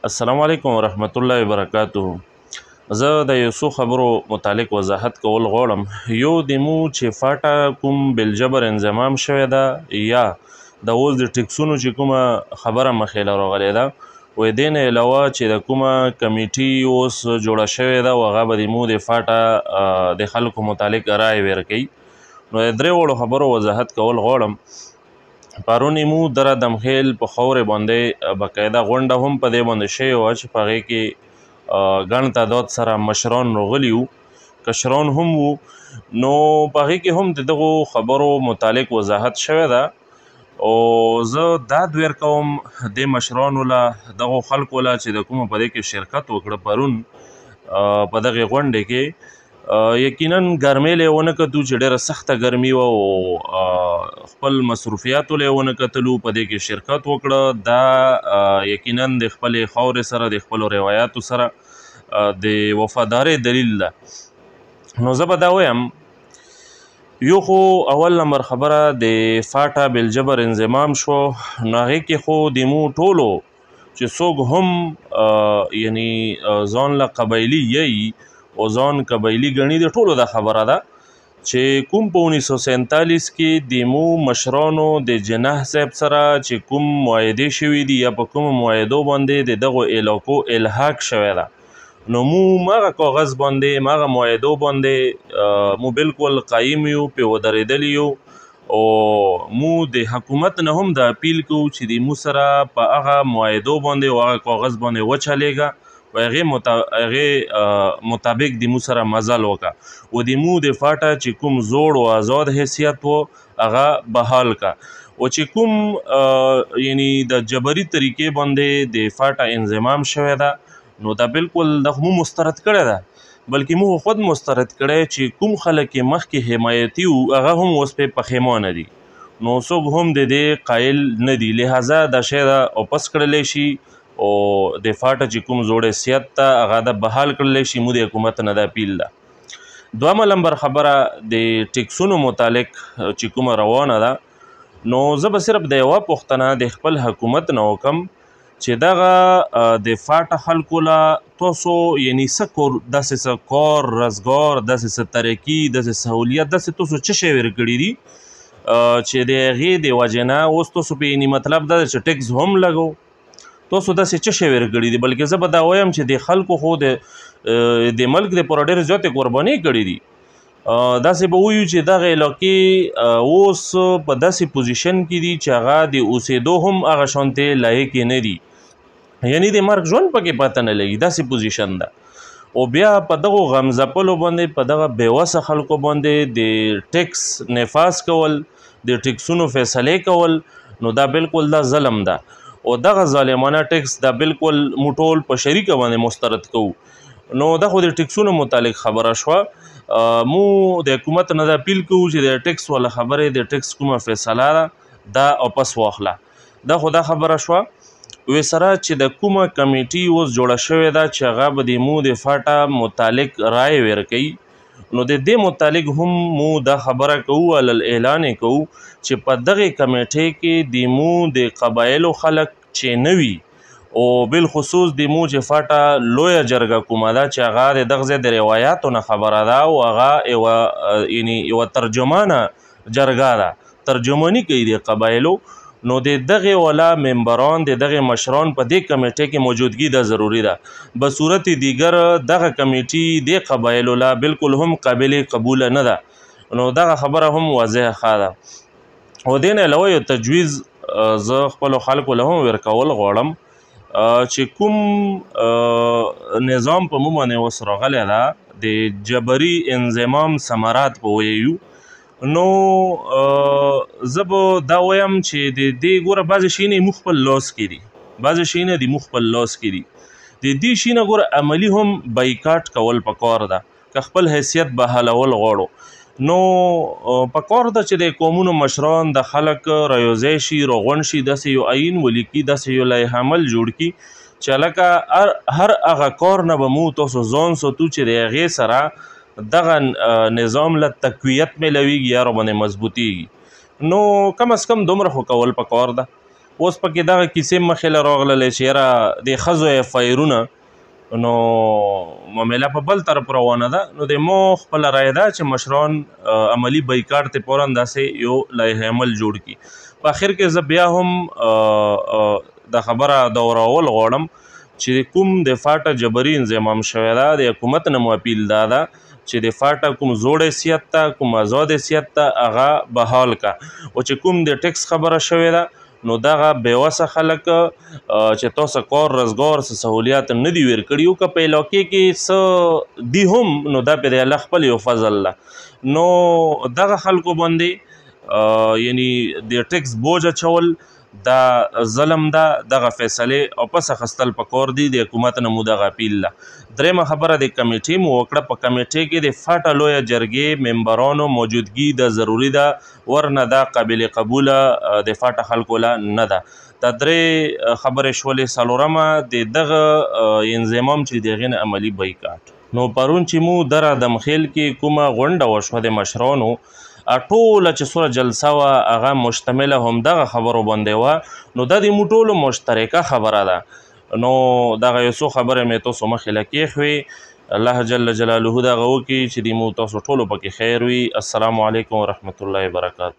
السلام علیکم ورحمت الله وبرکاته. زه د یو څو خبرو متعلق وضاحت کول غواړم. یو د مو چې فاټا کوم بالجبر انضمام شوې ده یا د اوس د ټکسونو چې کومه خبره مخې له راغلې ده، وایي دې نه علاوه چې د کومه کمیټي اوس جوړه شوې ده، هغه به د مو د فاټا د خلکو متعلق رایې ورکوي. نو د درې وړو خبرو وضاحت کول غواړم. پرون مو دره دمخیل په خاورې باندې باقاعده غونډه هم په دې باندې شوې وه چې په هغې کې ګڼ تعداد سره مشران راغلي وو، کشران هم وو. نو په هغې کې هم د دغو خبرو متعلق وضاحت شوې ده او زه دا دویر کوم دې مشرانو له دغو خلکو له چې د کومه په دې کې شرکت وکړه پرون په دغې غونډې کې. یقینا ګرمۍ له یې ونه کتو چې ډېره سخته ګرمي وه او خپل مصروفیاتو له یې ونه کتلو، په دې کې شرکت وکړه. دا یقینا د خپلې خاورې سره د خپلو روایاتو سره د وفادارۍ دلیل ده. نو زه به دا وایم، یو خو اول نمبر خبره د فاټا بالجبر انضمام شو، نو هغې کې خو د مو ټولو چې څوک هم یعنی ځان له قبایلي یی او ځان قبایلي ګڼي، د ټولو دا خبره ده چې کوم په 1947 کې د مو مشرانو د جناح صاحب سره چې کوم معاهدې شوي دي یا په کومو معاهدو باندې د دغو علاقو الحاق شوی ده، نو مو هغه کاغذ باندې هغه معاهدو باندې مو بالکل قایم یو، پرې ودرېدلي یو او مو د حکومت نه هم د اپیل کوو چې د مو سره په هغه معاهدو باندې او هغه کاغذ باندې وچلېږه و هغې مطابق د مو سره مزل وکړه او د مو د فاټا چې کوم زوړ او آزاد حیثیت و هغه بحال کا، او چې کوم یعنی د جبري طریقې باندې د فاټا انضمام شوی ده، نو دا بالکل دغه مو مسترد کړی ده، بلکې مو خود مسترد کړی چې کوم خلک یې مخکې حمایتي وو هغه هم اوس پرې پښیمانه دي، نو څوک هم د دې قایل نه دي. لهذا دا شی واپس کړلی شي او د فاټا چې کوم زوړ حیثیت ته هغه د بحال کړلی شي. مو د حکومت نه دا اپیل ده. دویمه نمبر خبره د ټکسونو متعلق چې کومه روانه ده، نو زه به صرف د یوه پوښتنه د خپل حکومت نه وکم چې دغه د فاټا خلکو له تاسو یعنی څه داسې څه کار روزګار، داسې څه ترقي، داسې سهولیت، داسې تاسو څه شی ورکړي دي چې د هغې د وجې نه اوس تاسو په یعنی مطلب دا ده چې ټکس هم لګو، تاسو داسې څه شی ورکړي دي؟ بلکې زه به دا وایم چې د خلکو خو د ملک دپاره ډېرې زیاتې قربانۍ کړي دي. داسې به وویو چې دغه علاقې اوس په داسې پوزیشن کې دي چې هغه د اوسېدو هم هغه شانتې لایقې نه دي، یعنی د مرګ ژوند پکې پته نه لګي، داسې پوزیشن ده. او بیا په دغو غم ځپلو باندې، په دغه بېوسه خلکو باندې د ټکس نفاذ کول، د ټکسونو فیصلې کول، نو دا بالکل دا ظلم ده او دغه ظالمانه ټکس دا بالکل مو ټول په شریکه باندې مسترد کوو. نو دا خو د ټکسونو متعلق خبره شوه. مو د حکومت نه دا اپیل کوو چې د ټکس والا خبرې، د ټکس کومه فیصله ده دا واپس واخله. دا خو دا خبره شوه. وې سره چې د کومه کمیټي اوس جوړه شوې ده چې هغه به د مو د فاټا متعلق رایې ورکوي، نو د دې متعلق هم مو دا خبره کوو، علل اعلان یې کوو چې په دغې کمیټې کې د مو د قبایلو خلک چې نه وي او بالخصوص د مو چې فاټا لویه جرګه کومه ده چې هغه د دغه ځای د روایاتو نه خبره ده او هغه یعنی یوه ترجمانه جرګه ده، ترجماني کوي د قبایلو، نو د دغې والا ممبران، د دغې مشران په دې کمیټې کې موجودګي دا ضروري ده. به صورت دیگر دغه کمیټي د قبایلو لا بالکل هم قابل قبوله نه ده، نو دغه خبره هم واضحه ښه ده. او دې نه علاوه یو تجویز زه خپلو خلکو له هم ورکول غواړم چې کوم نظام په مو باندې اوس راغلی ده د جبري انضمام ثمرات به ویو، نو زه به دا وایم چې د دې ګوره بعضې شیونه موږ خپل لاس کې دي، بعضې شیونه د موږ خپل لاس کې دي، د دې شي نه ګوره عملي هم بایکاټ کول پکار ده که خپل حیثیت بحالول غواړو. نو پکار ده چې د قومونو مشران د خلک رایوځای شي، راغونډ شي، داسې یو آیین ولیکي، داسې یو لایحه عمل جوړ کړي چې هلکه هر هغه کار نه به مو تاسو ځان ساتو چې د هغې سره دغه نظام له تقویت میلویږي یا راباندې مضبوطیږي. نو کم از کم دومره خو کول پکار ده اوس پکې دغه کیسې مخې له راغللې چې یاره د ښځو FIR-ونه نو معامله په بل طرف روانه ده. نو د مو خپله رایه ده چې مشران عملي بایکاټ ته فوراً داسې یو لایحه عمل جوړ کړي. په اخر کې زه بیا هم د خبره دورول غواړم چې کوم د فاټه جبري انضمام شوی ده د حکومت نه مو اپیل دا ده چې د فاټه کوم زوړ حیثیت ته کوم آزاد حیثیت ته هغه بحال کا. او چې کوم د ټیکس خبره شوې ده نو دغه بېوسه خلک چې تاسو کار روزګار څه سهولیات نه دي ورکړي او که په علاقې کې څه دي هم نو دا پرې الله خپل یو فضل ده. نو دغه خلکو باندې یعنی د ټیکس بوج اچول دا ظلم ده. دغه فیصلې او پس اخیستل پکار دي. د حکومت نه مو دغه اپیل ده. درېیمه خبره د کمیټې مو وکړه. په کمیټې کې د فاټه لویه جرګې ممبرانو موجودګي د ضروري ده ورنه دا قابل قبوله د فاټه خلکو له نه ده. دا درې خبرې شولې. څلورمه د دغه انضمام چې د هغې نه عملي بایکاټ. نو پرون چې مو در ادمخیل کې کومه غونډه وشوه د مشرانو ټوله چې څومره جلسه وه هغه مشتمله همدغه خبرو باندې وه. نو دا د موږ ټولو مشترکه خبره ده. نو دغه یو څو خبرې مې تاسو مخې له کېښوې. الله جل جلاله دغه وکړي چې د موږ تاسو ټولو پکې خیر وي. السلام علیکم ورحمة الله وبرکاته.